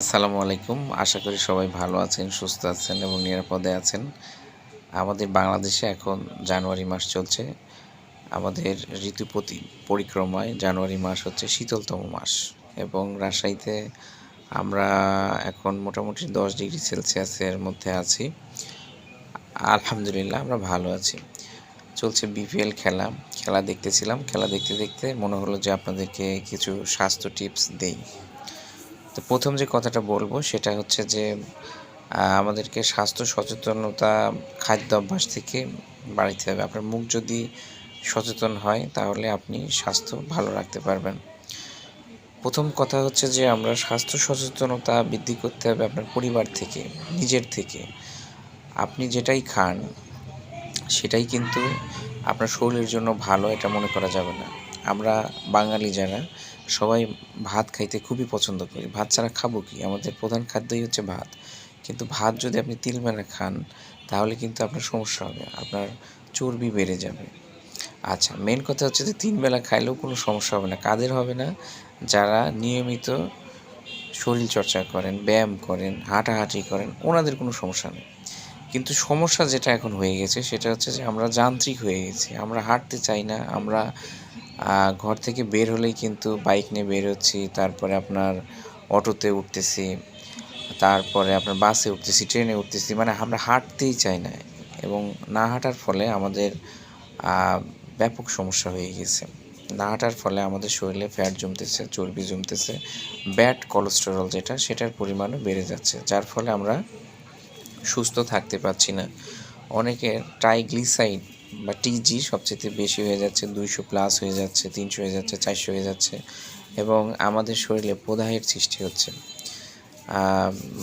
আসসালামু আলাইকুম। আশা করি সবাই ভালো আছেন, সুস্থ আছেন এবং নিরাপদে আছেন। আমাদের বাংলাদেশে এখন জানুয়ারি মাস চলছে। আমাদের পরিক্রমায় জানুয়ারি মাস হচ্ছে শীতলতম মাস এবং রাজশাহীতে আমরা এখন মোটামুটি 10 ডিগ্রি সেলসিয়াসের মধ্যে আছি। আলহামদুলিল্লাহ আমরা ভালো আছি। চলছে বিপিএল খেলা। খেলা দেখতেছিলাম। খেলা দেখতে, দেখতে মনে হলো যে আপনাদেরকে কিছু স্বাস্থ্য টিপস দেই। তো ১ম যে কথাটা বলব সেটা হচ্ছে যে আমাদেরকে স্বাস্থ্য সচেতনতা খাদ্যাভ্যাস থেকে বাড়াইতে হবে। আপনার মুখ যদি সচেতন হয় তাহলে আপনি স্বাস্থ্য ভালো রাখতে পারবেন। ১ম কথা হচ্ছে যে আমরা স্বাস্থ্য সচেতনতা বৃদ্ধি করতে হবে আপনার পরিবার থেকে, নিজের থেকে। আপনি যেটাই খান সেটাই কিন্তু আপনার শরীরের জন্য ভালো এটা মনে করা যাবে না। আমরা বাঙালি যারা সবাই ভাত খাইতে খুবই পছন্দ করি। ভাত ছাড়া খাবো কি? আমাদের প্রধান খাদ্যই হচ্ছে ভাত। কিন্তু ভাত যদি আপনি তিলমেলা খান তাহলে কিন্তু আপনার সমস্যা হবে। আপনার চর্বি বেড়ে যাবে। আচ্ছা, মেইন কথা হচ্ছে যে ৩ বেলা খাইলেও কোনো সমস্যা হবে না। কাদের হবে না? যারা নিয়মিত শরীরচর্চা করেন, ব্যায়াম করেন, হাঁটাহাঁটি করেন, ওনাদের কোনো সমস্যা নেই। কিন্তু সমস্যা যেটা এখন হয়ে গেছে সেটা হচ্ছে যে আমরা যান্ত্রিক হয়ে গেছি। আমরা হাঁটতে চাই না। আমরা ঘর থেকে বের হলেই কিন্তু বাইক নিয়ে বের হচ্ছি। তারপরে আপনার অটোতে উঠতেছি। তারপরে আপনার বাসে উঠতেছি, ট্রেনে উঠতেছি। মানে আমরা হাঁটতেই চাই না এবং না হাঁটার ফলে আমাদের ব্যাপক সমস্যা হয়ে গেছে। না হাঁটার ফলে আমাদের শরীরে ফ্যাট জমতেছে, চর্বি জমতেছে, ব্যাড কোলেস্টেরল যেটা সেটার পরিমাণও বেড়ে যাচ্ছে। যার ফলে আমরা সুস্থ থাকতে পারছি না। অনেকের ট্রাইগ্লিসাইড বা টিজি সবচেয়ে বেশি হয়ে যাচ্ছে, 200 প্লাস হয়ে যাচ্ছে, 300 হয়ে যাচ্ছে, 400 হয়ে যাচ্ছে এবং আমাদের শরীরে প্রদাহের সৃষ্টি হচ্ছে।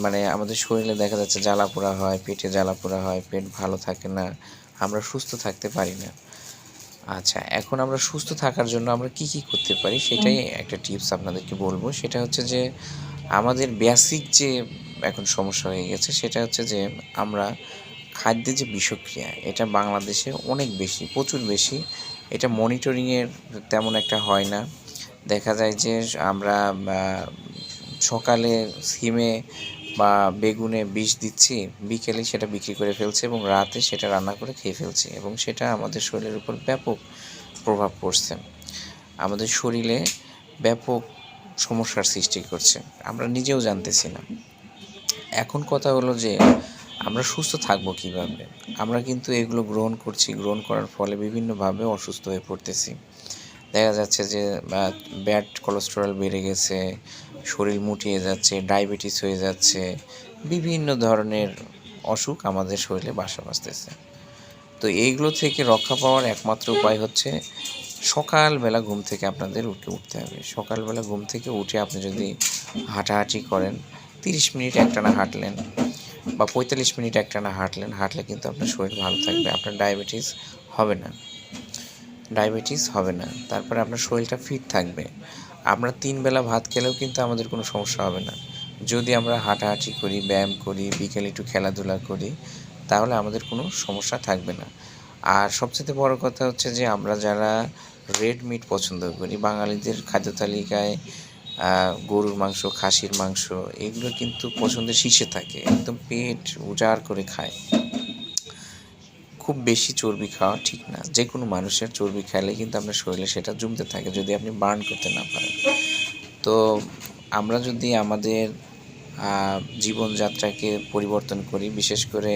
মানে আমাদের শরীরে দেখা যাচ্ছে জ্বালাপোড়া হয়, পেটে জ্বালাপোড়া হয়, পেট ভালো থাকে না, আমরা সুস্থ থাকতে পারি না। আচ্ছা, এখন আমরা সুস্থ থাকার জন্য আমরা কি, কি করতে পারি সেটাই একটা টিপস আপনাদেরকে বলবো। সেটা হচ্ছে যে আমাদের বেসিক যে এখন সমস্যা হয়ে গেছে সেটা হচ্ছে যে আমরা খাদ্যের যে বিষক্রিয়া এটা বাংলাদেশে অনেক বেশি, প্রচুর বেশি। এটা মনিটরিংয়ের তেমন একটা হয় না। দেখা যায় যে আমরা সকালে সিমে বা বেগুনে বিষ দিচ্ছি, বিকেলে সেটা বিক্রি করে ফেলছি এবং রাতে সেটা রান্না করে খেয়ে ফেলছি এবং সেটা আমাদের শরীরের উপর ব্যাপক প্রভাব পড়ছে। আমাদের শরীরে ব্যাপক সমস্যার সৃষ্টি করছে। আমরা নিজেও জানতেছি না। এখন কথা হলো যে আমরা সুস্থ থাকবো কীভাবে? আমরা কিন্তু এগুলো গ্রহণ করছি, গ্রহণ করার ফলে বিভিন্নভাবে অসুস্থ হয়ে পড়তেছি। দেখা যাচ্ছে যে ব্যাড কোলেস্টেরল বেড়ে গেছে, শরীর মুটিয়ে যাচ্ছে, ডায়াবেটিস হয়ে যাচ্ছে, বিভিন্ন ধরনের অসুখ আমাদের শরীরে বাসা বাঁধতেছে। তো এইগুলো থেকে রক্ষা পাওয়ার একমাত্র উপায় হচ্ছে সকালবেলা ঘুম থেকে আপনাদের উঠতে হবে। সকালবেলা ঘুম থেকে উঠে আপনি যদি হাঁটাহাঁটি করেন, 30 মিনিট একটানা হাঁটলেন বা 45 মিনিট একটানা হাঁটলে কিন্তু আপনার শরীর ভালো থাকবে। আপনার ডায়াবেটিস হবে না। তারপরে আপনার শরীরটা ফিট থাকবে। আমরা 3 বেলা ভাত খেলেও কিন্তু আমাদের কোনো সমস্যা হবে না। যদি আমরা হাঁটাহাঁটি করি, ব্যায়াম করি, বিকেলে একটু খেলাধুলা করি, তাহলে আমাদের কোনো সমস্যা থাকবে না। আর সবচেয়ে বড় কথা হচ্ছে যে আমরা যারা রেড মিট পছন্দ করি, বাঙালিদের খাদ্য তালিকায় গরুর মাংস, খাসির মাংস এগুলো কিন্তু পছন্দের শীর্ষে থাকে। একদম পেট উজাড় করে খায়। খুব বেশি চর্বি খাওয়া ঠিক না। যেকোনো মানুষের চর্বি খাইলে কিন্তু আপনার শরীরে সেটা জমতে থাকে যদি আপনি বার্ন করতে না পারেন। তো আমরা যদি আমাদের জীবনযাত্রাকে পরিবর্তন করি, বিশেষ করে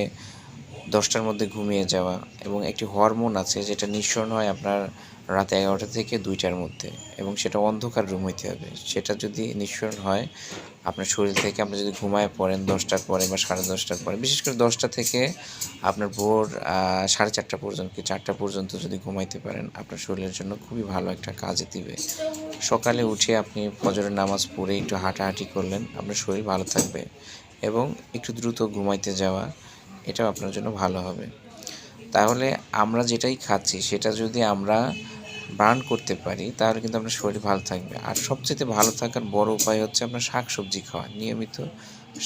10টার মধ্যে ঘুমিয়ে যাওয়া এবং একটি হরমোন আছে যেটা নিঃসরণ হয় আপনার রাত 11টা থেকে 2টার মধ্যে এবং সেটা অন্ধকার রুম হইতে হবে। সেটা যদি নিঃসরণ হয় আপনার শরীর থেকে, আপনি যদি ঘুমায় পড়েন 10টার পরে বা 10:30টার পরে, বিশেষ করে 10টা থেকে আপনার ভোর 4:30টা পর্যন্ত কি 4টা পর্যন্ত যদি ঘুমাইতে পারেন আপনার শরীরের জন্য খুবই ভালো একটা কাজে দিবে। সকালে উঠে আপনি ফজরের নামাজ পড়ে একটু হাঁটাহাঁটি করলেন, আপনার শরীর ভালো থাকবে এবং একটু দ্রুত ঘুমাইতে যাওয়া এটাও আপনার জন্য ভালো হবে। তাহলে আমরা যেটাই খাচ্ছি সেটা যদি আমরা বার্ন করতে পারি তাহলে কিন্তু আপনার শরীর ভালো থাকবে। আর সবচেয়ে ভালো থাকার বড় উপায় হচ্ছে আপনার শাকসবজি খাওয়া। নিয়মিত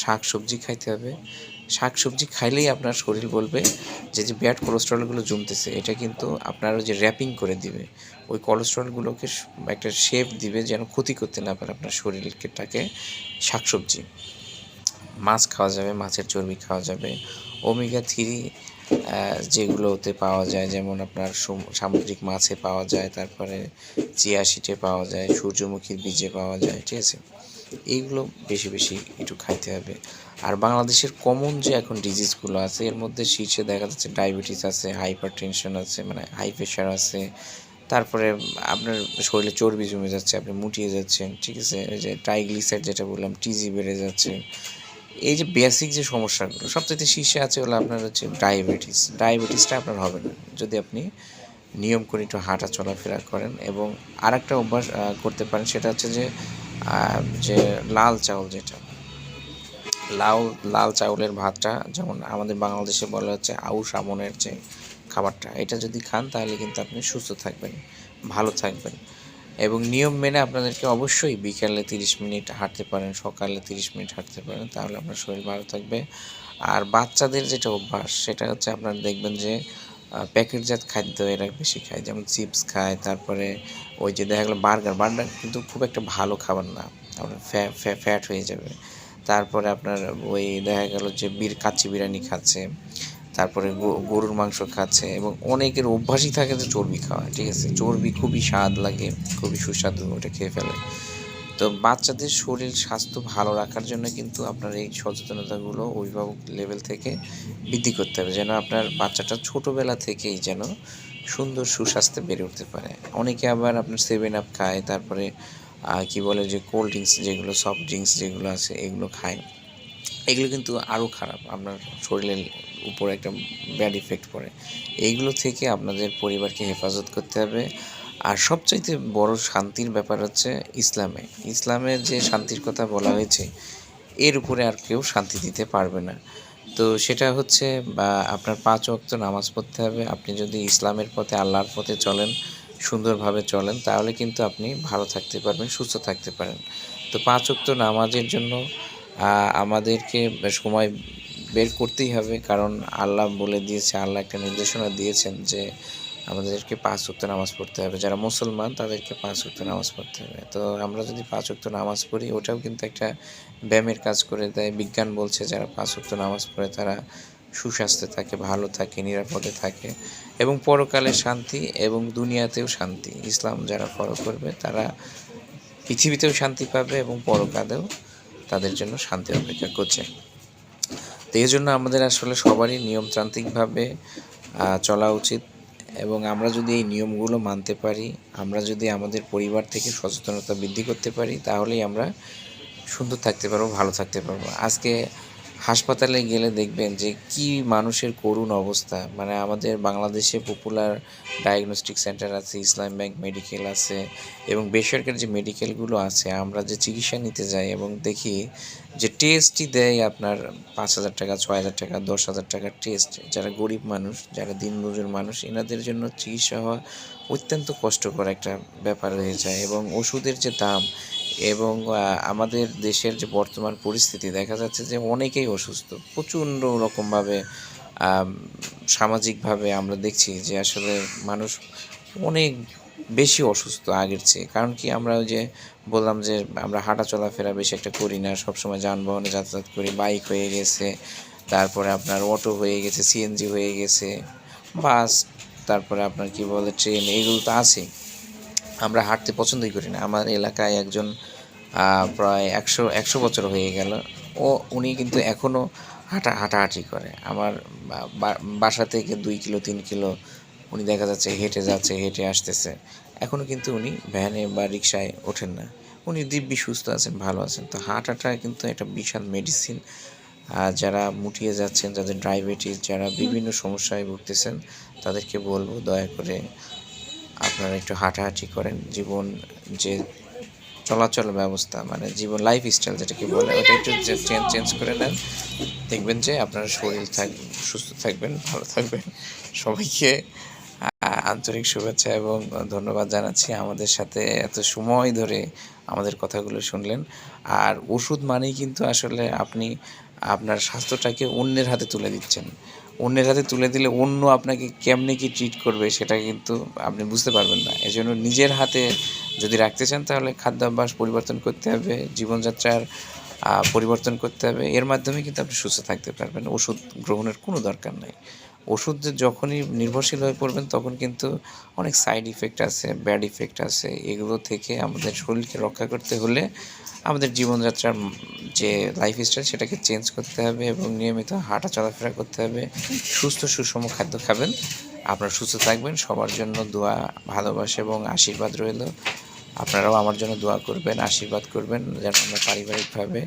শাকসবজি খাইতে হবে। শাকসবজি খাইলেই আপনার শরীর বলবে যে ব্যাড কোলেস্টেরলগুলো জমতেছে এটা কিন্তু আপনার ওই যে র্যাপিং করে দিবে। ওই কোলেস্টেরলগুলোকে একটা শেপ দিবে যেন ক্ষতি করতে না পারে আপনার শরীরটাকে শাকসবজি। মাছ খাওয়া যাবে, মাছের চর্বি খাওয়া যাবে। ওমেগা 3 যেগুলোতে পাওয়া যায়, যেমন আপনার সামুদ্রিক মাছে পাওয়া যায়, তারপরে চিয়া সিডে পাওয়া যায়, সূর্যমুখীর বীজে পাওয়া যায়, ঠিক আছে? এইগুলো বেশি বেশি একটু খাইতে হবে। আর বাংলাদেশের কমন যে এখন ডিজিজগুলো আছে এর মধ্যে শীর্ষে দেখা যাচ্ছে ডায়াবেটিস আছে, হাইপার টেনশন আছে, মানে হাই প্রেশার আছে, তারপরে আপনার শরীরে চর্বি জমে যাচ্ছে, আপনি মুটিয়ে যাচ্ছেন, ঠিক আছে? এই যে ট্রাইগ্লিসাইড যেটা বললাম, টিজি বেড়ে যাচ্ছে। এই যে বেসিক যে সমস্যাগুলো সবচেয়ে শীর্ষে আছে হলো আপনার হচ্ছে ডায়াবেটিসটা আপনার হবে না যদি আপনি নিয়ম করে একটু হাঁটা চলাফেরা করেন। এবং আরেকটা অভ্যাস করতে পারেন, সেটা হচ্ছে যে যে লাল চাউল, যেটা লাল চাউলের ভাতটা, যেমন আমাদের বাংলাদেশে বলা হচ্ছে আউশ আমনের যে খাবারটা, এটা যদি খান তাহলে কিন্তু আপনি সুস্থ থাকবেন, ভালো থাকবেন। এবং নিয়ম মেনে আপনাদেরকে অবশ্যই বিকালে 30 মিনিট হাঁটতে পারেন, সকালে 30 মিনিট হাঁটতে পারেন, তাহলে আপনার শরীর ভালো থাকবে। আর বাচ্চাদের যেটা অভ্যাস সেটা হচ্ছে আপনারা দেখবেন যে প্যাকেটজাত খাদ্য এরা বেশি খায়, যেমন চিপস খায়, তারপরে ওই যে দেখা গেলো বার্গার কিন্তু খুব একটা ভালো খাবার না, আপনার ফ্যাট হয়ে যাবে। তারপরে আপনার ওই দেখা গেল যে কাচ্চি বিরিয়ানি খাচ্ছে, তারপরে গরুর মাংস খাচ্ছে, এবং অনেকের অভ্যাসই থাকে যে চর্বি খাওয়া, ঠিক আছে? চর্বি খুবই স্বাদ লাগে, খুবই সুস্বাদু, ওটা খেয়ে ফেলে। তো বাচ্চাদের শরীর স্বাস্থ্য ভালো রাখার জন্য কিন্তু আপনার এই সচেতনতাগুলো অভিভাবক লেভেল থেকে বৃদ্ধি করতে হবে, যেন আপনার বাচ্চাটা ছোটোবেলা থেকেই যেন সুন্দর সুস্বাস্থ্যে বেড়ে উঠতে পারে। অনেকে আবার আপনার 7 আপ খায়, তারপরে কি বলে যে কোল্ড ড্রিঙ্কস, যেগুলো সফট ড্রিঙ্কস যেগুলো আছে এগুলো খায়। এগুলো কিন্তু আরও খারাপ, আপনার শরীরের উপর একটা ব্যাড ইফেক্ট পড়ে। এইগুলো থেকে আপনাদের পরিবারকে হেফাজত করতে হবে। আর সবচাইতে বড় শান্তির ব্যাপার হচ্ছে ইসলামের যে শান্তির কথা বলা হয়েছে এর উপরে আর কেউ শান্তি দিতে পারবে না। তো সেটা হচ্ছে আপনার 5 ওয়াক্ত নামাজ পড়তে হবে। আপনি যদি ইসলামের পথে, আল্লাহর পথে চলেন, সুন্দরভাবে চলেন, তাহলে কিন্তু আপনি ভালো থাকতে পারবেন, সুস্থ থাকতে পারেন। তো 5 ওয়াক্ত নামাজের জন্য আমাদেরকে সময় বের করতেই হবে, কারণ আল্লাহ বলে দিয়েছে, আল্লাহ একটা নির্দেশনা দিয়েছেন যে আমাদেরকে 5 ওয়াক্ত নামাজ পড়তে হবে। যারা মুসলমান তাদেরকে 5 ওয়াক্ত নামাজ পড়তে হবে। তো আমরা যদি 5 ওয়াক্ত নামাজ পড়ি, ওটাও কিন্তু একটা ব্যায়ামের কাজ করে দেয়। বিজ্ঞান বলছে যারা 5 ওয়াক্ত নামাজ পড়ে তারা সুস্বাস্থ্যে থাকে, ভালো থাকে, নিরাপদে থাকে, এবং পরকালে শান্তি এবং দুনিয়াতেও শান্তি। ইসলাম যারা ফলো করবে তারা পৃথিবীতেও শান্তি পাবে এবং পরকালেও তাদের জন্য শান্তি অপেক্ষা করছে। তো এই জন্য আমাদের আসলে সবারই নিয়মতান্ত্রিকভাবে চলা উচিত। এবং আমরা যদি এই নিয়মগুলো মানতে পারি, আমরা যদি আমাদের পরিবার থেকে সচেতনতা বৃদ্ধি করতে পারি, তাহলেই আমরা সুন্দর থাকতে পারবো, ভালো থাকতে পারবো। আজকে হাসপাতালে গেলে দেখবেন যে কি মানুষের করুণ অবস্থা। মানে আমাদের বাংলাদেশে পপুলার ডায়াগনস্টিক সেন্টার আছে, ইসলাম ব্যাংক মেডিকেল আছে, এবং বেসরকারি যে মেডিকেলগুলো আছে, আমরা যে চিকিৎসা নিতে যাই এবং দেখি যে টেস্টই দেয় আপনার 5,000 টাকা, 6,000 টাকা, 10,000 টাকার টেস্ট। যারা গরিব মানুষ, যারা দিনমজুর মানুষ, এনাদের জন্য চিকিৎসা হওয়া অত্যন্ত কষ্টকর একটা ব্যাপার হয়ে যায়। এবং ওষুধের যে দাম, এবং আমাদের দেশের যে বর্তমান পরিস্থিতি, দেখা যাচ্ছে যে অনেকেই অসুস্থ, প্রচণ্ড রকমভাবে সামাজিকভাবে আমরা দেখছি যে আসলে মানুষ অনেক বেশি অসুস্থ আগের চেয়ে। কারণ কি, আমরা ওই যে বললাম যে আমরা হাঁটা চলাফেরা বেশি একটা করি না, সবসময় যানবাহনে যাতায়াত করি, বাইক হয়ে গেছে, তারপরে আপনার অটো হয়ে গেছে, সিএনজি হয়ে গেছে, বাস, তারপরে আপনার কি বলে ট্রেন, এইগুলো তো আছেই। আমরা হাঁটতে পছন্দই করি না। আমার এলাকায় একজন প্রায় 100 বছর হয়ে গেল, উনি কিন্তু এখনও হাঁটাহাঁটি করে। আমার বাসা থেকে 2 কিলো 3 কিলো উনি দেখা যাচ্ছে হেঁটে যাচ্ছে, হেঁটে আসতেছে। এখনও কিন্তু উনি ভ্যানে বা রিক্সায় ওঠেন না। উনি দিব্যি সুস্থ আছেন, ভালো আছেন। তো হাঁটাটা কিন্তু একটা বিশাল মেডিসিন। যারা মুটিয়ে যাচ্ছেন, যাদের ডায়াবেটিস, যারা বিভিন্ন সমস্যায় ভুগতেছেন, তাদেরকে বলবো দয়া করে আপনারা একটু হাঁটাহাঁটি করেন। জীবন যে চলাচল ব্যবস্থা, মানে জীবন লাইফস্টাইল যেটাকে বলে, ওটা একটু চেঞ্জ করে নেন। দেখবেন যে আপনার শরীর সুস্থ থাকবেন, ভালো থাকবেন। সবাইকে আন্তরিক শুভেচ্ছা এবং ধন্যবাদ জানাচ্ছি আমাদের সাথে এত সময় ধরে আমাদের কথাগুলো শুনলেন। আর ওষুধ মানেই কিন্তু আসলে আপনি আপনার স্বাস্থ্যটাকে অন্যের হাতে তুলে দিচ্ছেন। অন্যের হাতে তুলে দিলে অন্য আপনাকে কেমনে কি ট্রিট করবে সেটা কিন্তু আপনি বুঝতে পারবেন না। এজন্য নিজের হাতে যদি রাখতে চান তাহলে খাদ্যাভ্যাস পরিবর্তন করতে হবে, জীবনযাত্রার পরিবর্তন করতে হবে। এর মাধ্যমে কিন্তু আপনি সুস্থ থাকতে পারবেন। ওষুধ গ্রহণের কোনো দরকার নাই। ওষুধ যখনই নির্ভরশীল হয়ে পড়বেন তখন কিন্তু অনেক সাইড ইফেক্ট আছে, ব্যাড ইফেক্ট আছে। এগুলো থেকে আমাদের শরীরকে রক্ষা করতে হলে আমাদের জীবনযাত্রার যে লাইফস্টাইল সেটাকে চেঞ্জ করতে হবে এবং নিয়মিত হাঁটা চলাফেরা করতে হবে। সুস্থ সুষম খাদ্য খাবেন, আপনারা সুস্থ থাকবেন। সবার জন্য দোয়া, ভালোবাসা এবং আশীর্বাদ রইল। আপনারাও আমার জন্য দোয়া করবেন, আশীর্বাদ করবেন যেন আমরা পারিবারিকভাবে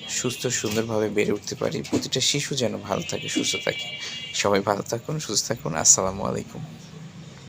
সুস্থ সুন্দরভাবে বেড়ে উঠতে পারি। প্রতিটা শিশু যেন ভালো থাকে, সুস্থ থাকে। সবাই ভালো থাকুন, সুস্থ থাকুন। আসসালামু আলাইকুম।